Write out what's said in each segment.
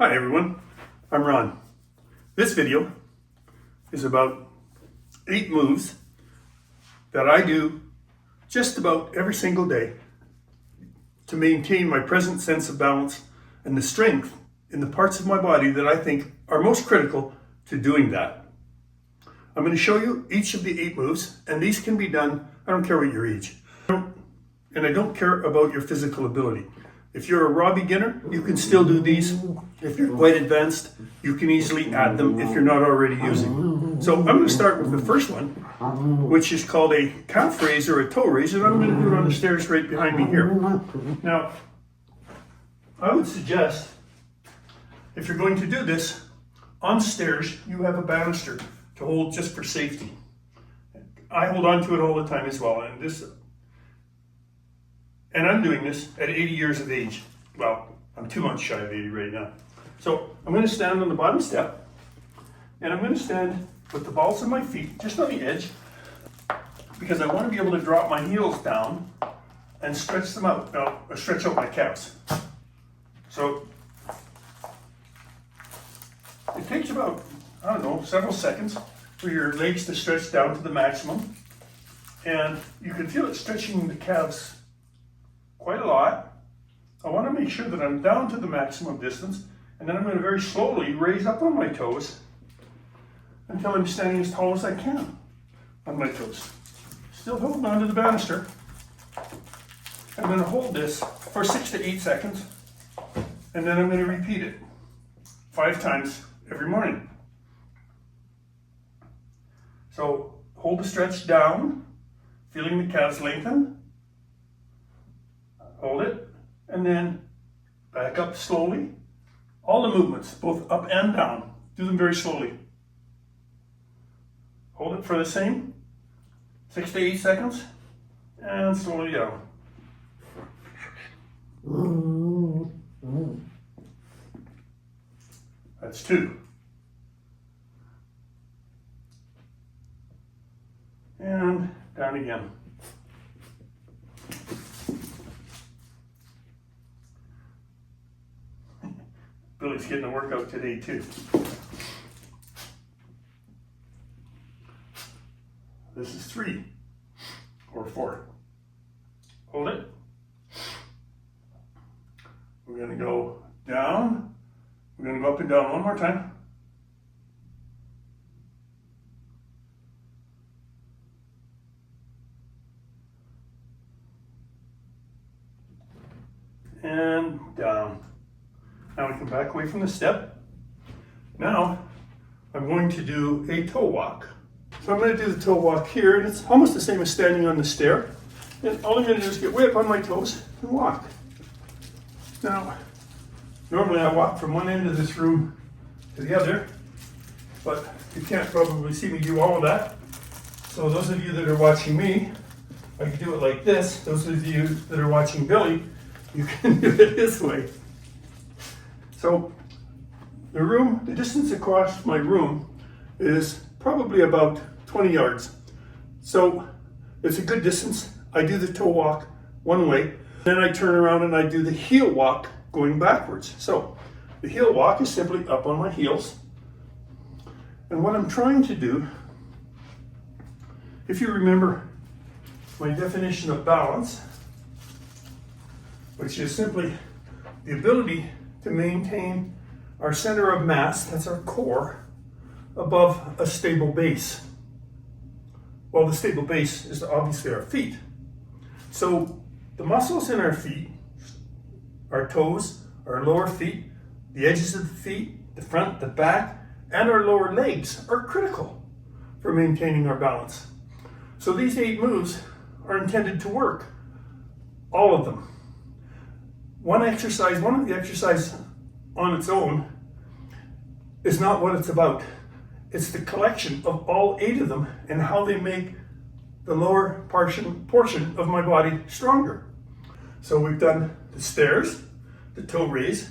Hi everyone, I'm Ron. This video is about 8 moves that I do just about every single day to maintain my present sense of balance and the strength in the parts of my body that I think are most critical to doing that. I'm going to show you each of the 8 moves, and these can be done, I don't care what your age, and I don't care about your physical ability. If you're a raw beginner, you can still do these. If you're quite advanced, you can easily add them if you're not already using them. So I'm going to start with the first one, which is called a calf raise or a toe raise, and I'm going to do it on the stairs right behind me here. Now, I would suggest, if you're going to do this, on stairs, you have a banister to hold just for safety. I hold on to it all the time as well, and I'm doing this at 80 years of age. Well, I'm 2 months shy of 80 right now. So I'm going to stand on the bottom step, and I'm going to stand with the balls of my feet just on the edge, because I want to be able to drop my heels down and stretch them out. Now, stretch out my calves. So it takes about, I don't know, several seconds for your legs to stretch down to the maximum, and you can feel it stretching the calves quite a lot. I want to make sure that I'm down to the maximum distance, and then I'm going to very slowly raise up on my toes until I'm standing as tall as I can on my toes. Still holding on to the banister. I'm going to hold this for 6 to 8 seconds, and then I'm going to repeat it 5 times every morning. So hold the stretch down, feeling the calves lengthen. Hold it, and then back up slowly. All the movements, both up and down, do them very slowly. Hold it for the same 6 to 8 seconds, and slowly down. That's 2. And down again. Billy's getting a workout today too. This is 3 or 4. Hold it. We're going to go down. We're going to go up and down one more time. And down. Now we can back away from the step. Now I'm going to do a toe walk. So I'm going to do the toe walk here, and it's almost the same as standing on the stair. And all I'm going to do is get way up on my toes and walk. Now, normally I walk from one end of this room to the other, but you can't probably see me do all of that. So those of you that are watching me, I can do it like this. Those of you that are watching Billy, you can do it this way. So the distance across my room is probably about 20 yards. So it's a good distance. I do the toe walk one way, then I turn around and I do the heel walk going backwards. So the heel walk is simply up on my heels. And what I'm trying to do, if you remember my definition of balance, which is simply the ability to maintain our center of mass, that's our core, above a stable base. Well, the stable base is obviously our feet. So the muscles in our feet, our toes, our lower feet, the edges of the feet, the front, the back, and our lower legs are critical for maintaining our balance. So these 8 moves are intended to work, all of them. One of the exercises on its own is not what it's about. It's the collection of all 8 of them and how they make the lower portion of my body stronger. So we've done the stairs, the toe raise,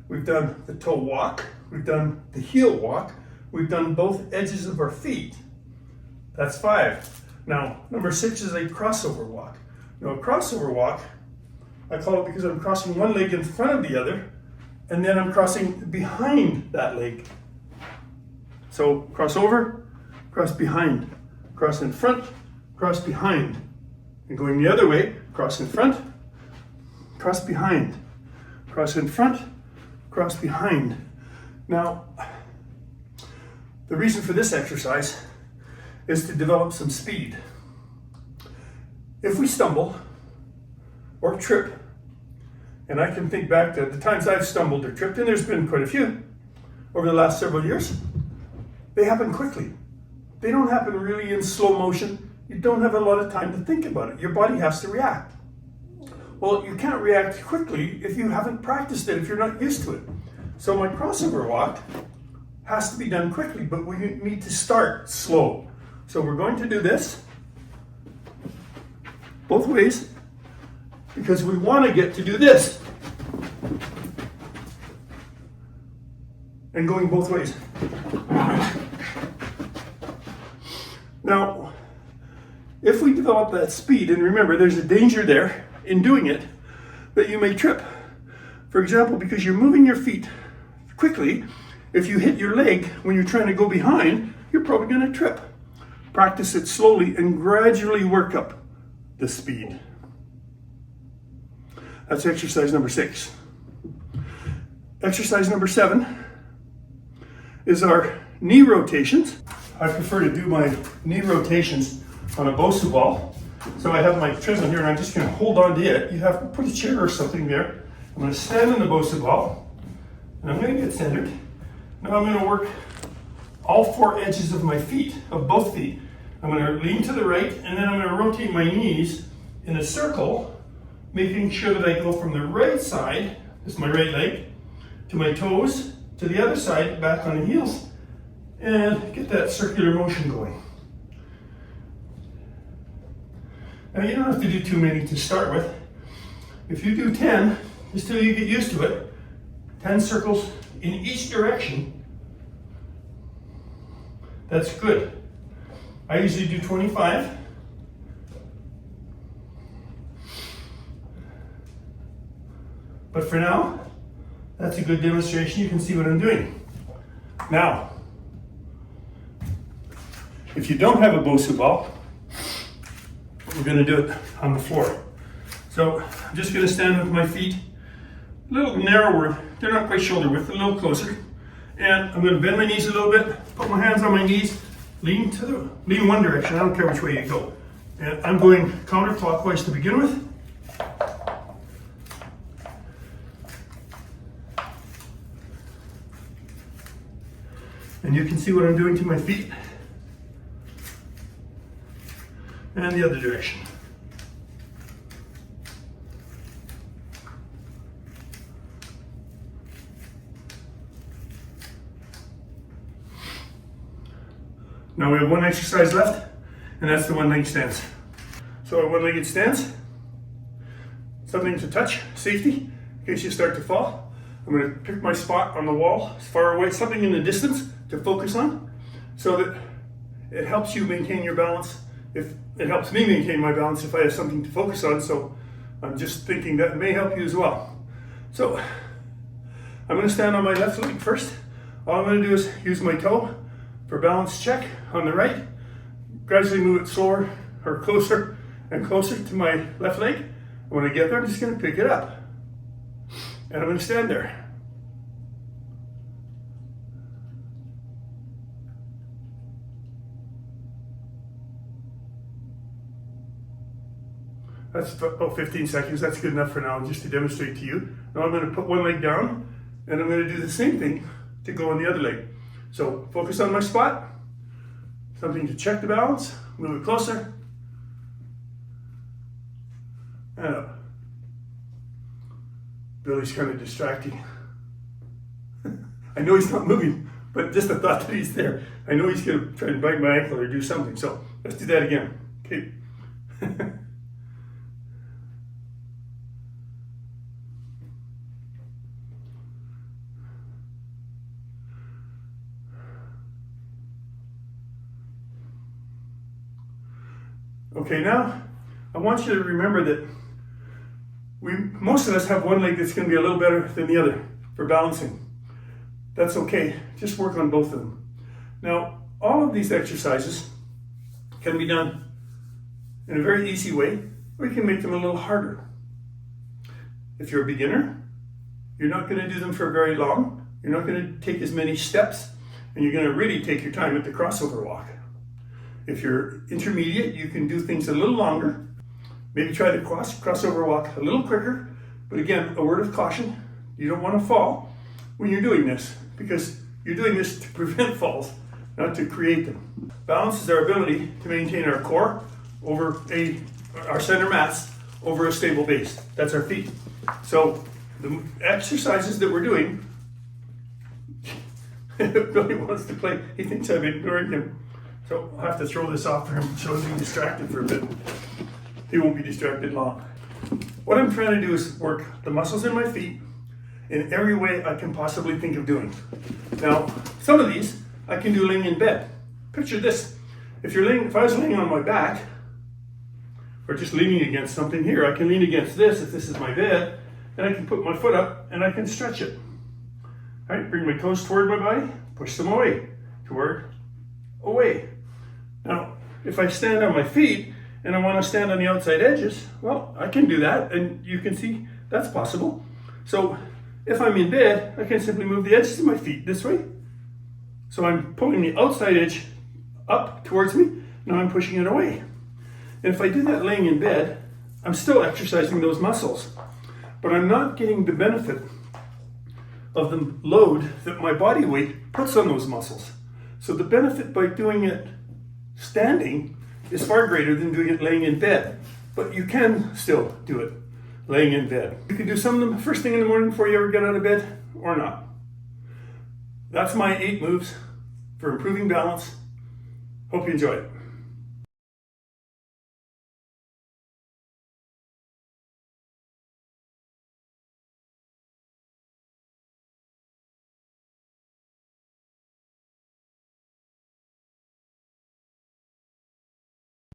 we've done the toe walk, we've done the heel walk, we've done both edges of our feet. That's 5. Now, number 6 is a crossover walk. Now, a crossover walk, I call it because I'm crossing one leg in front of the other, and then I'm crossing behind that leg. So cross over, cross behind, cross in front, cross behind. And going the other way, cross in front, cross behind, cross in front, cross behind. Now, the reason for this exercise is to develop some speed. If we stumble or trip, and I can think back to the times I've stumbled or tripped, and there's been quite a few over the last several years, they happen quickly. They don't happen really in slow motion. You don't have a lot of time to think about it. Your body has to react. Well, you can't react quickly if you haven't practiced it, if you're not used to it. So my crossover walk has to be done quickly, but we need to start slow. So we're going to do this both ways because we want to get to do this. And going both ways. Now, if we develop that speed, and remember there's a danger there in doing it, that you may trip. For example, because you're moving your feet quickly, if you hit your leg when you're trying to go behind, you're probably going to trip. Practice it slowly and gradually work up the speed. That's exercise number 6. Exercise number 7 is our knee rotations. I prefer to do my knee rotations on a Bosu ball. So I have my trism here and I'm just going to hold on to it. You have to put a chair or something there. I'm going to stand on the Bosu ball and I'm going to get centered. Now I'm going to work all 4 edges of my feet, of both feet. I'm going to lean to the right and then I'm going to rotate my knees in a circle, making sure that I go from the right side, this is my right leg, to my toes, to the other side, back on the heels, and get that circular motion going. Now you don't have to do too many to start with. If you do 10, just till you get used to it, 10 circles in each direction, that's good. I usually do 25. But for now, that's a good demonstration. You can see what I'm doing. Now, if you don't have a Bosu ball, we're going to do it on the floor. So I'm just going to stand with my feet a little narrower. They're not quite shoulder width, a little closer. And I'm going to bend my knees a little bit, put my hands on my knees, lean one direction. I don't care which way you go. And I'm going counterclockwise to begin with. And you can see what I'm doing to my feet. And the other direction. Now we have one exercise left, and that's the one-leg stance. So a one-legged stance, something to touch, safety, in case you start to fall. I'm going to pick my spot on the wall, as far away, something in the distance to focus on, so that it helps you maintain your balance. If it helps me maintain my balance if I have something to focus on, so I'm just thinking that may help you as well. So I'm going to stand on my left leg first. All I'm going to do is use my toe for balance check on the right, gradually move it slower or closer and closer to my left leg. And when I get there, I'm just going to pick it up. And I'm going to stand there. That's about 15 seconds. That's good enough for now, just to demonstrate to you. Now I'm going to put one leg down, and I'm going to do the same thing to go on the other leg. So focus on my spot, something to check the balance, move it closer, and up. Billy's kind of distracting. I know he's not moving, but just the thought that he's there. I know he's going to try and bite my ankle or do something. So let's do that again. Okay. Okay, now I want you to remember that most of us have one leg that's going to be a little better than the other. for balancing. That's okay, just work on both of them. Now, all of these exercises can be done in a very easy way, or you can make them a little harder. If you're a beginner, you're not going to do them for very long. You're not going to take as many steps, and you're going to really take your time at the crossover walk. If you're intermediate, you can do things a little longer. Maybe try the crossover walk a little quicker. But again, a word of caution, you don't want to fall when you're doing this, because you're doing this to prevent falls, not to create them. Balance is our ability to maintain our core over our center mass over a stable base. That's our feet. So the exercises that we're doing, Billy wants to play. He thinks I'm ignoring him. So I'll have to throw this off for him so he's being distracted for a bit. He won't be distracted long. What I'm trying to do is work the muscles in my feet in every way I can possibly think of doing. Now, some of these I can do laying in bed. Picture this. If I was laying on my back, or just leaning against something here, I can lean against this if this is my bed, and I can put my foot up and I can stretch it. All right, bring my toes toward my body, push them away, away. Now, if I stand on my feet and I want to stand on the outside edges, well, I can do that, and you can see that's possible. So if I'm in bed, I can simply move the edges of my feet this way. So I'm pulling the outside edge up towards me, now I'm pushing it away. And if I do that laying in bed, I'm still exercising those muscles, but I'm not getting the benefit of the load that my body weight puts on those muscles. So the benefit by doing it standing is far greater than doing it laying in bed, but you can still do it laying in bed. You can do some of them first thing in the morning before you ever get out of bed, or not. That's my 8 moves for improving balance. Hope you enjoy it.